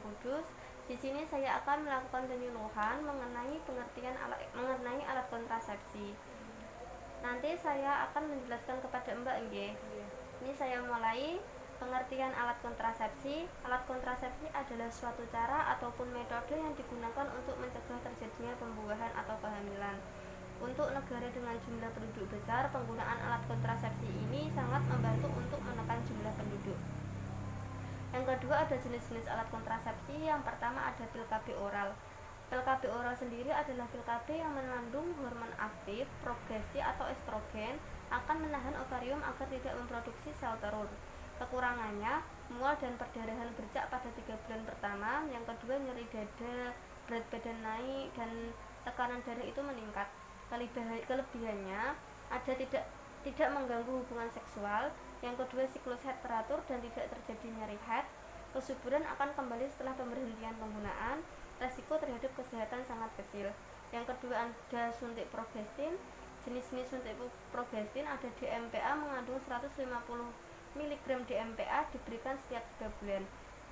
Kudus. Di sini saya akan melakukan penyuluhan mengenai alat kontrasepsi. Nanti saya akan menjelaskan kepada Mbak nggih. Ini saya mulai. Pengertian alat kontrasepsi. Alat kontrasepsi adalah suatu cara ataupun metode yang digunakan untuk mencegah terjadinya pembuahan atau kehamilan. Untuk negara dengan jumlah penduduk besar, penggunaan alat kontrasepsi ini sangat membantu untuk menekan jumlah penduduk. Yang kedua, ada jenis-jenis alat kontrasepsi. Yang pertama ada pil KB oral. Pil KB oral sendiri adalah pil KB yang mengandung hormon aktif, progesti atau estrogen, akan menahan ovarium agar tidak memproduksi sel telur. Kekurangannya, mual dan perdarahan bercak pada 3 bulan pertama. Yang kedua, nyeri dada, berat badan naik, dan tekanan darah itu meningkat. Kelebihannya ada tidak mengganggu hubungan seksual. Yang kedua, siklus haid teratur dan tidak terjadi nyeri haid. Kesuburan akan kembali setelah pemberhentian penggunaan. Resiko terhadap kesehatan sangat kecil. Yang kedua, ada suntik progestin. Jenis-jenis suntik progestin ada DMPA mengandung 150 mg DMPA diberikan setiap 3 bulan.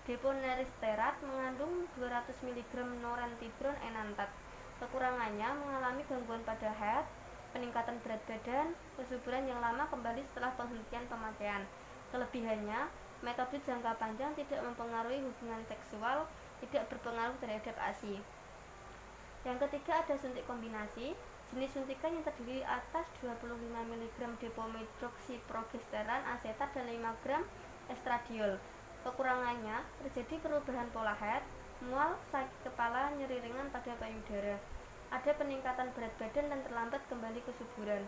Depo-neristerat mengandung 200 mg norentibron enantat. Kekurangannya mengalami gangguan pada haid, peningkatan berat badan, kesuburan yang lama kembali setelah penghentian pemakaian. Kelebihannya, metode jangka panjang, tidak mempengaruhi hubungan seksual, tidak berpengaruh terhadap ASI. Yang ketiga, ada suntik kombinasi. Jenis suntikan yang terdiri atas 25 mg depomedroksiprogesteran asetat dan 5 gram estradiol. Kekurangannya, terjadi perubahan pola haid, mual, sakit kepala, nyeri ringan pada payudara. Ada peningkatan berat badan dan terlambat kembali kesuburan.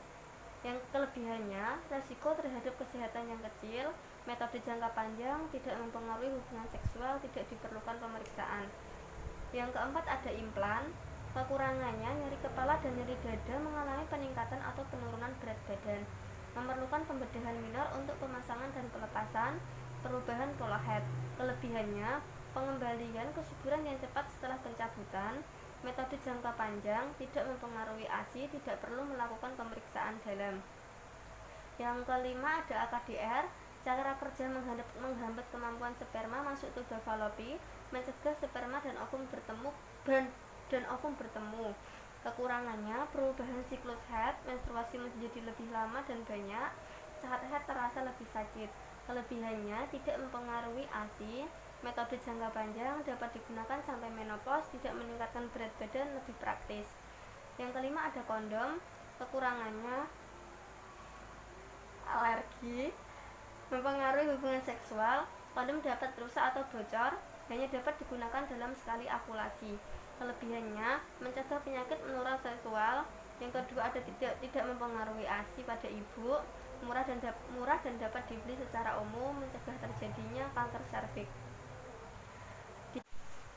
Yang kelebihannya, resiko terhadap kesehatan yang kecil, metode jangka panjang, tidak mempengaruhi hubungan seksual, tidak diperlukan pemeriksaan. Yang keempat, ada implan. Kekurangannya, nyeri kepala dan nyeri dada, mengalami peningkatan atau penurunan berat badan, memerlukan pembedahan minor untuk pemasangan dan pelepasan, perubahan pola haid. Kelebihannya, pengembalian kesuburan yang cepat setelah pencabutan, metode jangka panjang, tidak mempengaruhi ASI, tidak perlu melakukan pemeriksaan dalam. Yang kelima, ada AKDR. Cara kerja menghambat kemampuan sperma masuk tuba falopi, mencegah sperma dan ovum bertemu. Kekurangannya, perubahan siklus haid, menstruasi menjadi lebih lama dan banyak, saat haid terasa lebih sakit. Kelebihannya, tidak mempengaruhi ASI, metode jangka panjang, dapat digunakan sampai menopause, tidak meningkatkan berat badan, lebih praktis. Yang kelima, ada kondom. Kekurangannya, alergi, mempengaruhi hubungan seksual. Kondom dapat rusak atau bocor, hanya dapat digunakan dalam sekali akulasi. Kelebihannya, mencegah penyakit menular seksual. Yang kedua, ada tidak mempengaruhi ASI pada ibu, murah dan dapat dibeli secara umum, mencegah terjadinya kanker serviks.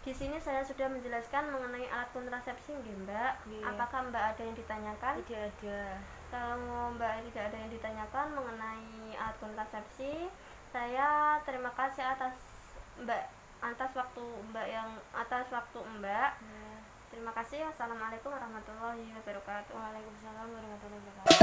Di sini saya sudah menjelaskan mengenai alat kontrasepsi, Mbak. Apakah Mbak ada yang ditanyakan? Tidak ada. Kalau Mbak tidak ada yang ditanyakan mengenai alat kontrasepsi, saya terima kasih atas waktu Mbak. Terima kasih. Assalamualaikum warahmatullahi wabarakatuh. Waalaikumsalam warahmatullahi wabarakatuh.